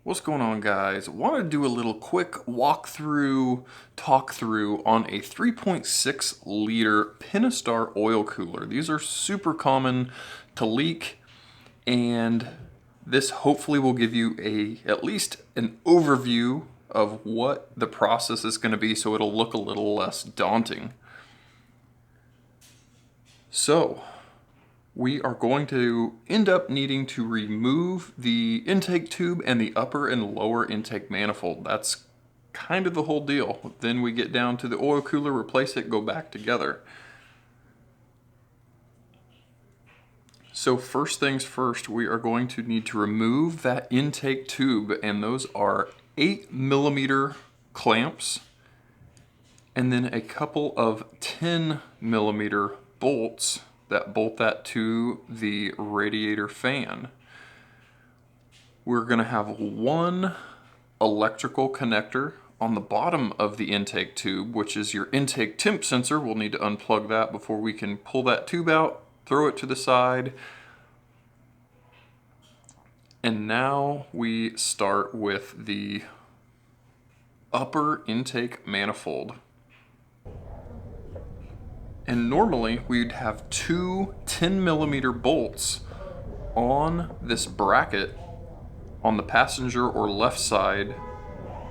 What's going on, guys? Wanted to do a little quick talk through on a 3.6 liter Pentastar oil cooler. These are super common to leak, and this hopefully will give you at least an overview of what the process is going to be, so it'll look a little less daunting. So, we are going to end up needing to remove the intake tube and the upper and lower intake manifold. That's kind of the whole deal. Then we get down to the oil cooler, replace it, go back together. So first things first, we are going to need to remove that intake tube, and those are 8mm clamps and then a couple of 10mm bolts that bolt that to the radiator fan. We're going to have one electrical connector on the bottom of the intake tube, which is your intake temp sensor. We'll need to unplug that before we can pull that tube out, throw it to the side. And now we start with the upper intake manifold. And normally we'd have two 10mm bolts on this bracket on the passenger or left side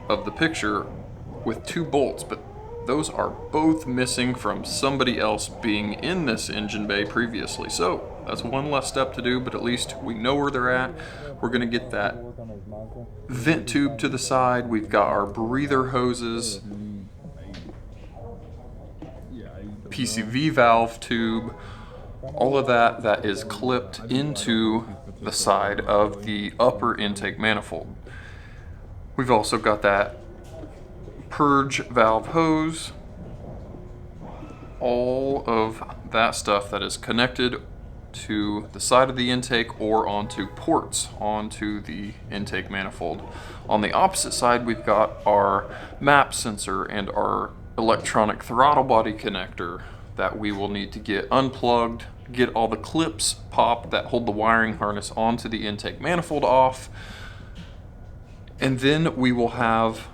of the picture with two bolts, but those are both missing from somebody else being in this engine bay previously. So that's one less step to do, but at least we know where they're at. We're gonna get that vent tube to the side. We've got our breather hoses, PCV valve tube, all of that is clipped into the side of the upper intake manifold. We've also got that purge valve hose, all of that stuff that is connected to the side of the intake or onto ports onto the intake manifold. On the opposite side, we've got our map sensor and our electronic throttle body connector that we will need to get unplugged, get all the clips popped that hold the wiring harness onto the intake manifold off, and then we will have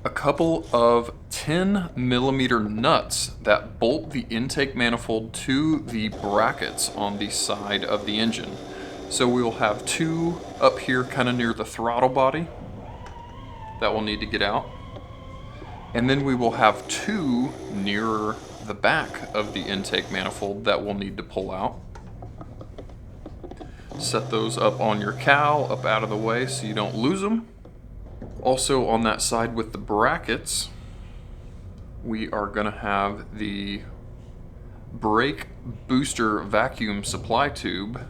a couple of 10mm nuts that bolt the intake manifold to the brackets on the side of the engine. So we will have two up here kind of near the throttle body that we'll need to get out. And then we will have two nearer the back of the intake manifold that we'll need to pull out. Set those up on your cowl, up out of the way so you don't lose them. Also on that side with the brackets, we are going to have the brake booster vacuum supply tube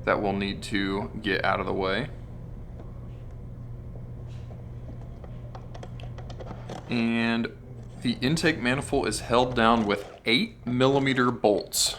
that we'll need to get out of the way. And the intake manifold is held down with 8mm bolts.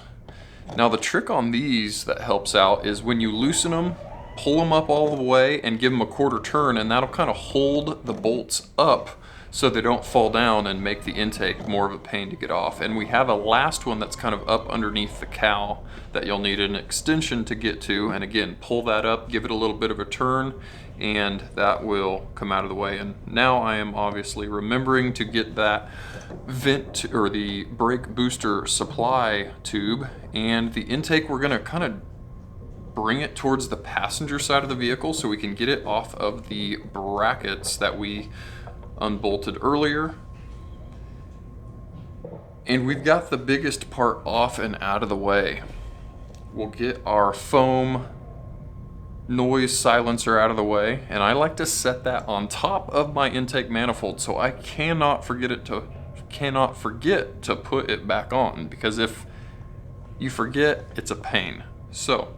Now the trick on these that helps out is when you loosen them, pull them up all the way and give them a quarter turn, and that'll kind of hold the bolts up so they don't fall down and make the intake more of a pain to get off. And we have a last one that's kind of up underneath the cowl that you'll need an extension to get to, and again, pull that up, give it a little bit of a turn, and that will come out of the way. And now I am obviously remembering to get that vent or the brake booster supply tube, and the intake we're gonna kind of bring it towards the passenger side of the vehicle so we can get it off of the brackets that we unbolted earlier. And we've got the biggest part off and out of the way. We'll get our foam noise silencer out of the way, and I like to set that on top of my intake manifold so I cannot forget to put it back on, because if you forget, it's a pain. So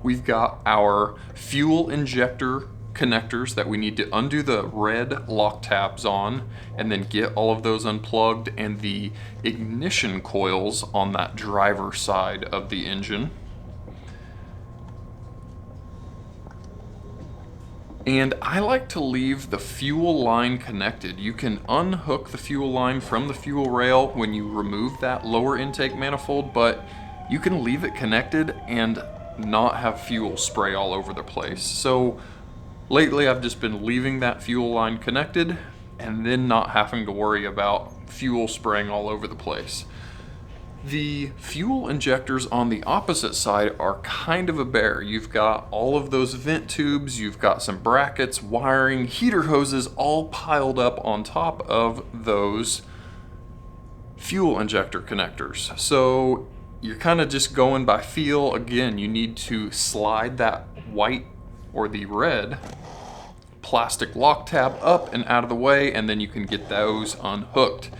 we've got our fuel injector connectors that we need to undo the red lock tabs on and then get all of those unplugged, and the ignition coils on that driver side of the engine. And I like to leave the fuel line connected. You can unhook the fuel line from the fuel rail when you remove that lower intake manifold, but you can leave it connected, and not have fuel spray all over the place. So lately I've just been leaving that fuel line connected and then not having to worry about fuel spraying all over the place. The fuel injectors on the opposite side are kind of a bear. You've got all of those vent tubes, you've got some brackets, wiring, heater hoses all piled up on top of those fuel injector connectors. So you're kind of just going by feel. Again, you need to slide that white or the red plastic lock tab up and out of the way, and then you can get those unhooked.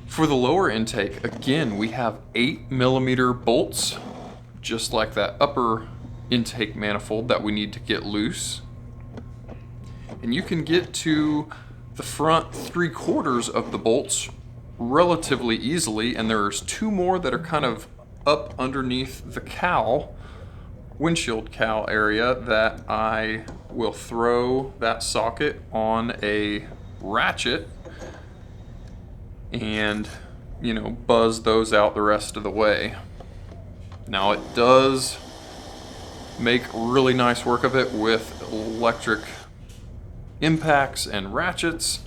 For the lower intake, again, we have 8mm bolts, just like that upper intake manifold that we need to get loose. And you can get to the front 3/4 of the bolts relatively easily, and there's 2 more that are kind of up underneath the cowl, windshield cowl area, that I will throw that socket on a ratchet and, you know, buzz those out the rest of the way. Now it does make really nice work of it with electric impacts and ratchets.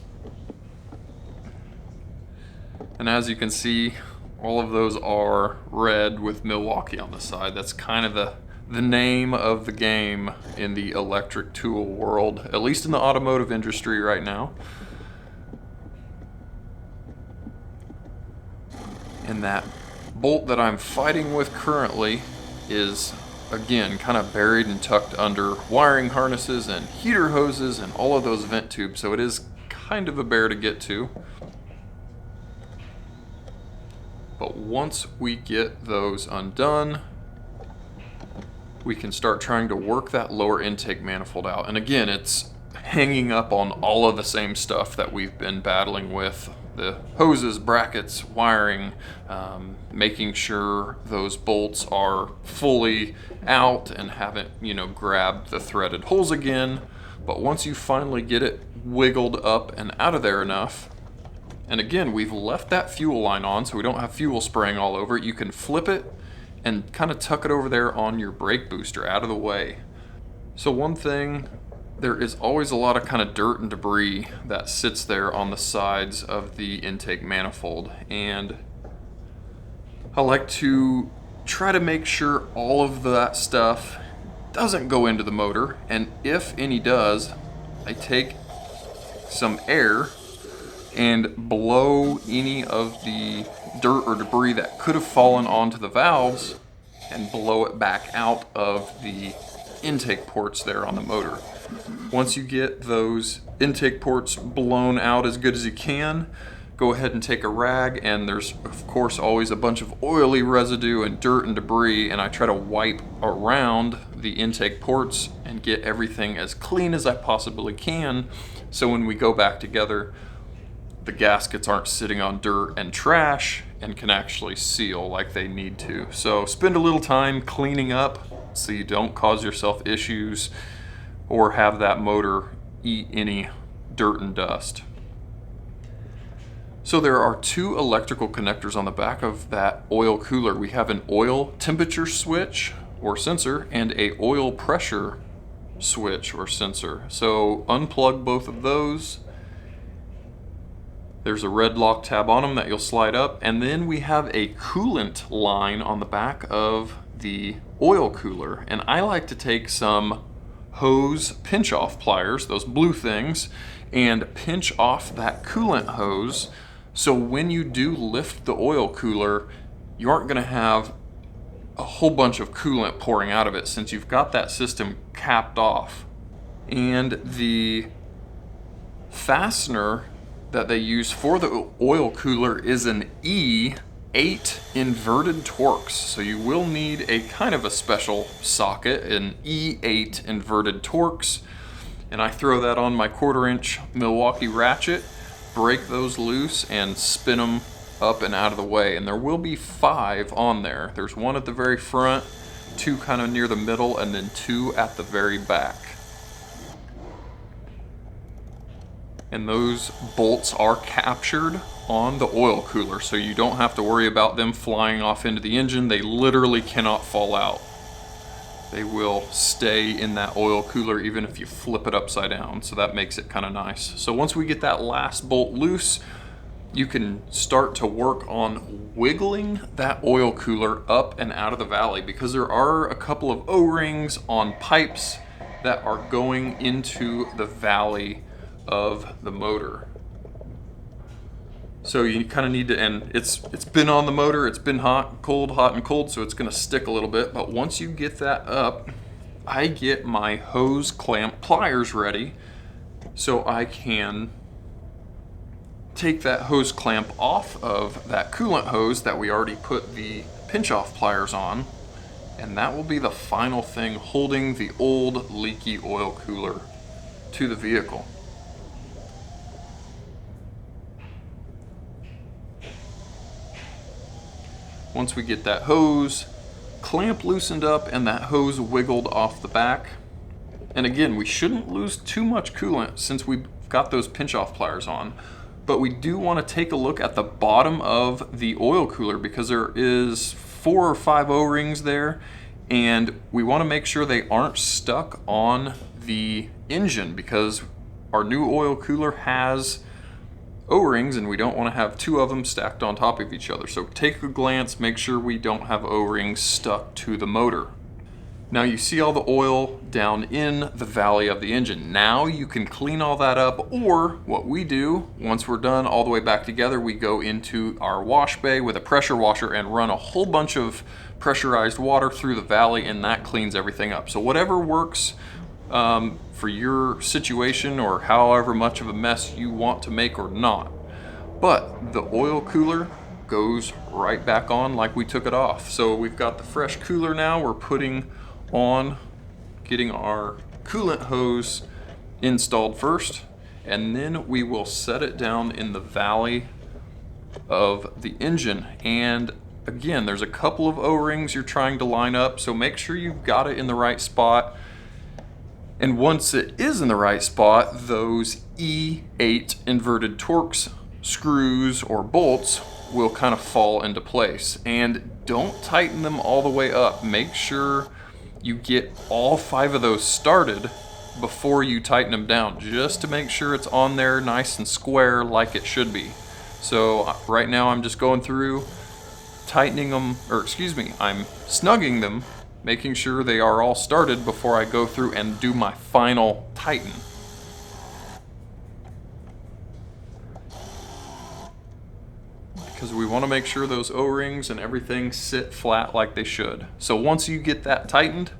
And as you can see, all of those are red with Milwaukee on the side. That's kind of the name of the game in the electric tool world, at least in the automotive industry right now. And that bolt that I'm fighting with currently is, again, kind of buried and tucked under wiring harnesses and heater hoses and all of those vent tubes, so it is kind of a bear to get to. But once we get those undone, we can start trying to work that lower intake manifold out. And again, it's hanging up on all of the same stuff that we've been battling with. The hoses, brackets, wiring, making sure those bolts are fully out and haven't, you know, grabbed the threaded holes again. But once you finally get it wiggled up and out of there enough, and again, we've left that fuel line on so we don't have fuel spraying all over it, you can flip it and kind of tuck it over there on your brake booster out of the way. So one thing, there is always a lot of kind of dirt and debris that sits there on the sides of the intake manifold, and I like to try to make sure all of that stuff doesn't go into the motor, and if any does, I take some air and blow any of the dirt or debris that could have fallen onto the valves and blow it back out of the intake ports there on the motor. Once you get those intake ports blown out as good as you can, go ahead and take a rag, and there's of course always a bunch of oily residue and dirt and debris, and I try to wipe around the intake ports and get everything as clean as I possibly can, so when we go back together, the gaskets aren't sitting on dirt and trash and can actually seal like they need to. So spend a little time cleaning up so you don't cause yourself issues or have that motor eat any dirt and dust. So there are 2 electrical connectors on the back of that oil cooler. We have an oil temperature switch or sensor and a oil pressure switch or sensor. So unplug both of those. There's a red lock tab on them that you'll slide up, and then we have a coolant line on the back of the oil cooler, and I like to take some hose pinch off pliers, those blue things, and pinch off that coolant hose, so when you do lift the oil cooler, you aren't going to have a whole bunch of coolant pouring out of it since you've got that system capped off. And the fastener that they use for the oil cooler is an E8 inverted Torx. So you will need a kind of a special socket, an E8 inverted Torx. And I throw that on my 1/4" Milwaukee ratchet, break those loose and spin them up and out of the way. And there will be 5 on there. There's 1 at the very front, 2 kind of near the middle, and then 2 at the very back. And those bolts are captured on the oil cooler, so you don't have to worry about them flying off into the engine. They literally cannot fall out. they will stay in that oil cooler even if you flip it upside down. So that makes it kind of nice. So once we get that last bolt loose, you can start to work on wiggling that oil cooler up and out of the valley, because there are a couple of O-rings on pipes that are going into the valley of the motor. So you kind of need to, and it's been on the motor, it's been hot and cold, so it's gonna stick a little bit. But once you get that up, I get my hose clamp pliers ready so I can take that hose clamp off of that coolant hose that we already put the pinch off pliers on, and that will be the final thing holding the old leaky oil cooler to the vehicle. Once we get that hose clamp loosened up and that hose wiggled off the back, and again, we shouldn't lose too much coolant since we've got those pinch off pliers on, but we do want to take a look at the bottom of the oil cooler because there is 4 or 5 O-rings there, and we want to make sure they aren't stuck on the engine because our new oil cooler has O-rings and we don't want to have 2 of them stacked on top of each other. So take a glance, make sure we don't have O-rings stuck to the motor. Now you see all the oil down in the valley of the engine. Now you can clean all that up, or what we do, once we're done all the way back together, we go into our wash bay with a pressure washer and run a whole bunch of pressurized water through the valley, and that cleans everything up. So whatever works for your situation, or however much of a mess you want to make or not. But the oil cooler goes right back on like we took it off. So we've got the fresh cooler now. We're putting on, getting our coolant hose installed first, and then we will set it down in the valley of the engine. And again, there's a couple of O-rings you're trying to line up, so make sure you've got it in the right spot. And once it is in the right spot, those E8 inverted Torx screws or bolts will kind of fall into place. And don't tighten them all the way up. Make sure you get all 5 of those started before you tighten them down, just to make sure it's on there nice and square like it should be. So right now I'm just going through tightening them, or excuse me, I'm snugging them, making sure they are all started before I go through and do my final tighten. Because we want to make sure those O-rings and everything sit flat like they should. So once you get that tightened,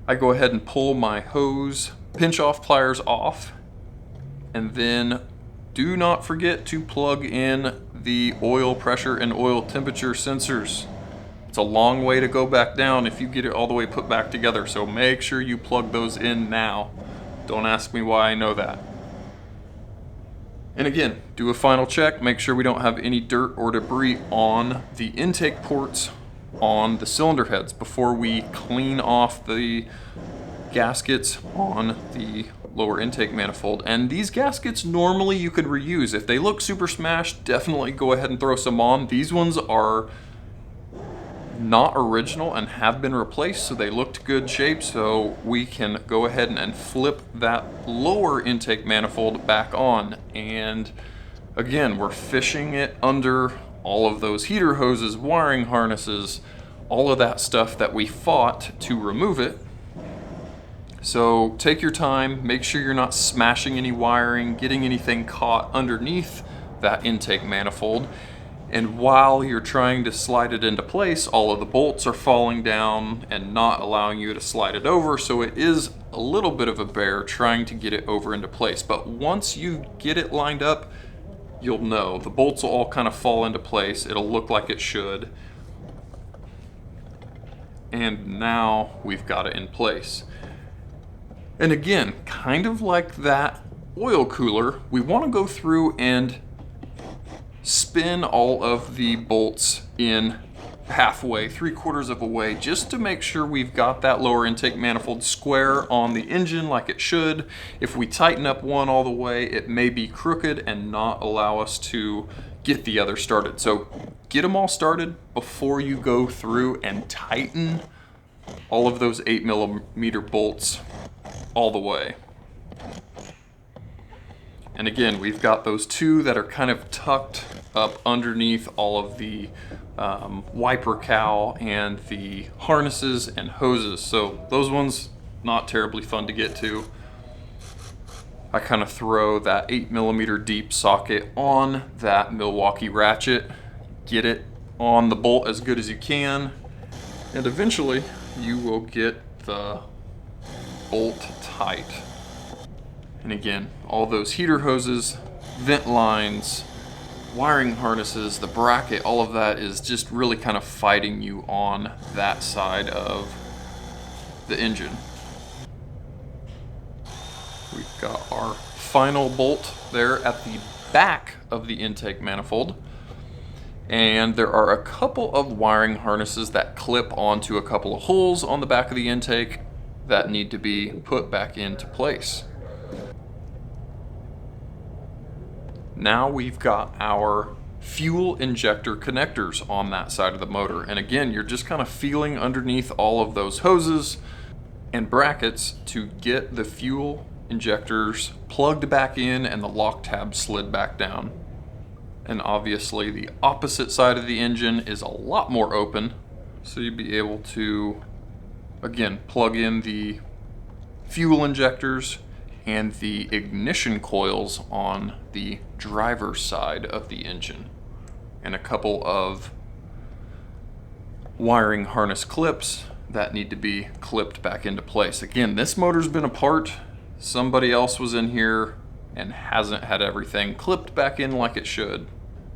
I go ahead and pull my hose pinch off pliers off, and then do not forget to plug in the oil pressure and oil temperature sensors. It's a long way to go back down if you get it all the way put back together, so make sure you plug those in now. Don't ask me why I know that. And again, do a final check, make sure we don't have any dirt or debris on the intake ports on the cylinder heads before we clean off the gaskets on the lower intake manifold. And these gaskets normally you could reuse. If they look super smashed, definitely go ahead and throw some on. These ones are not original and have been replaced, so they looked good shape, so we can go ahead and flip that lower intake manifold back on. And again, we're fishing it under all of those heater hoses, wiring harnesses, all of that stuff that we fought to remove it. So take your time, make sure you're not smashing any wiring, getting anything caught underneath that intake manifold. And while you're trying to slide it into place, all of the bolts are falling down and not allowing you to slide it over. So it is a little bit of a bear trying to get it over into place. But once you get it lined up, you'll know. The bolts will all kind of fall into place. It'll look like it should. And now we've got it in place. And again, kind of like that oil cooler, we want to go through and spin all of the bolts in halfway, 3/4 of a way, just to make sure we've got that lower intake manifold square on the engine like it should. If we tighten up one all the way, it may be crooked and not allow us to get the other started. So get them all started before you go through and tighten all of those 8mm bolts all the way. And again, we've got those two that are kind of tucked up underneath all of the wiper cowl and the harnesses and hoses. So those ones, not terribly fun to get to. I kind of throw that 8mm deep socket on that Milwaukee ratchet, get it on the bolt as good as you can, and eventually you will get the bolt tight. And again, all those heater hoses, vent lines, wiring harnesses, the bracket, all of that is just really kind of fighting you on that side of the engine. We've got our final bolt there at the back of the intake manifold. And there are a couple of wiring harnesses that clip onto a couple of holes on the back of the intake that need to be put back into place. Now we've got our fuel injector connectors on that side of the motor. And again, you're just kind of feeling underneath all of those hoses and brackets to get the fuel injectors plugged back in and the lock tab slid back down. And obviously the opposite side of the engine is a lot more open, so you'd be able to, again, plug in the fuel injectors and the ignition coils on the driver's side of the engine, and a couple of wiring harness clips that need to be clipped back into place. Again, this motor's been apart. Somebody else was in here and hasn't had everything clipped back in like it should.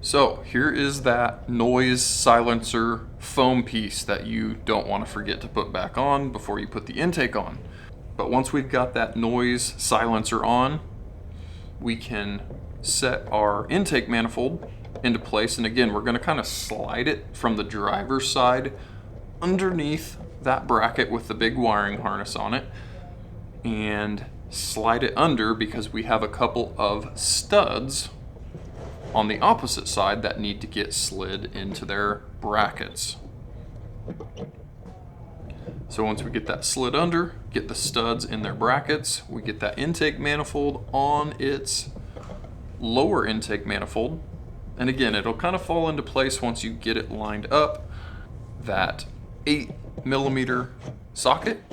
So here is that noise silencer foam piece that you don't want to forget to put back on before you put the intake on. But once we've got that noise silencer on, we can set our intake manifold into place. And again, we're going to kind of slide it from the driver's side underneath that bracket with the big wiring harness on it, and slide it under because we have a couple of studs on the opposite side that need to get slid into their brackets. So once we get that slid under, get the studs in their brackets, we get that intake manifold on its lower intake manifold. And again, it'll kind of fall into place once you get it lined up, that 8mm socket,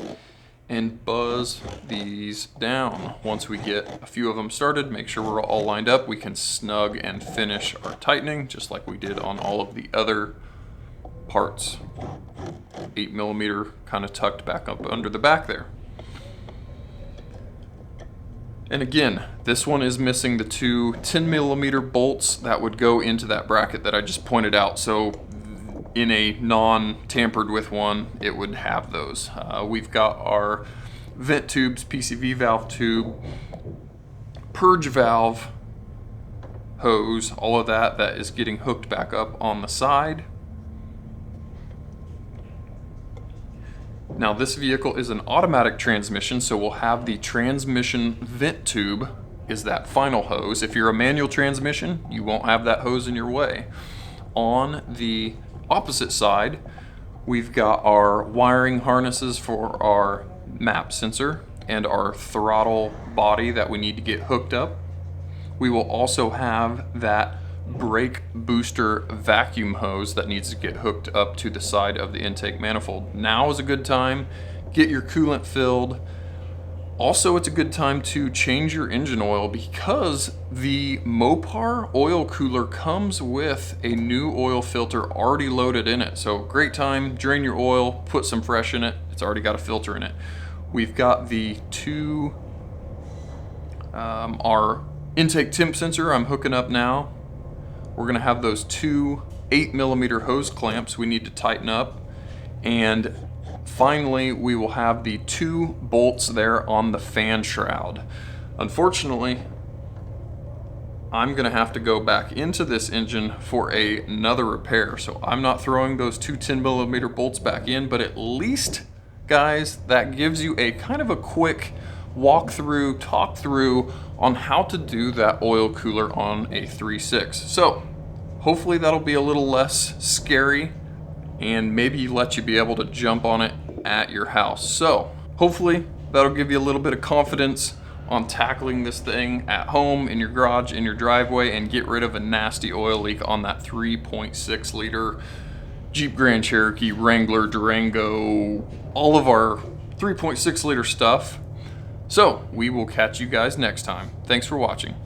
and buzz these down. Once we get a few of them started, make sure we're all lined up, we can snug and finish our tightening just like we did on all of the other parts. 8mm kind of tucked back up under the back there. And again, this one is missing the two 10mm bolts that would go into that bracket that I just pointed out. So in a non-tampered with one, it would have those. We've got our vent tubes, PCV valve tube, purge valve, hose, all of that is getting hooked back up on the side. Now this vehicle is an automatic transmission, so we'll have the transmission vent tube is that final hose. If you're a manual transmission, you won't have that hose in your way. On the opposite side, we've got our wiring harnesses for our map sensor and our throttle body that we need to get hooked up. We will also have that brake booster vacuum hose that needs to get hooked up to the side of the intake manifold. Now is a good time, get your coolant filled. Also, it's a good time to change your engine oil because the Mopar oil cooler comes with a new oil filter already loaded in it. So great time, drain your oil, put some fresh in it. It's already got a filter in it. We've got the two, our intake temp sensor I'm hooking up now. We're gonna have those two 8mm hose clamps we need to tighten up. And finally, we will have the two bolts there on the fan shroud. Unfortunately, I'm gonna have to go back into this engine for another repair. So I'm not throwing those two 10mm bolts back in, but at least, guys, that gives you a kind of a quick walkthrough, talk through on how to do that oil cooler on a 3.6. So hopefully that'll be a little less scary and maybe let you be able to jump on it at your house. So hopefully that'll give you a little bit of confidence on tackling this thing at home, in your garage, in your driveway, and get rid of a nasty oil leak on that 3.6 liter Jeep Grand Cherokee, Wrangler, Durango, all of our 3.6 liter stuff. So we will catch you guys next time. Thanks for watching.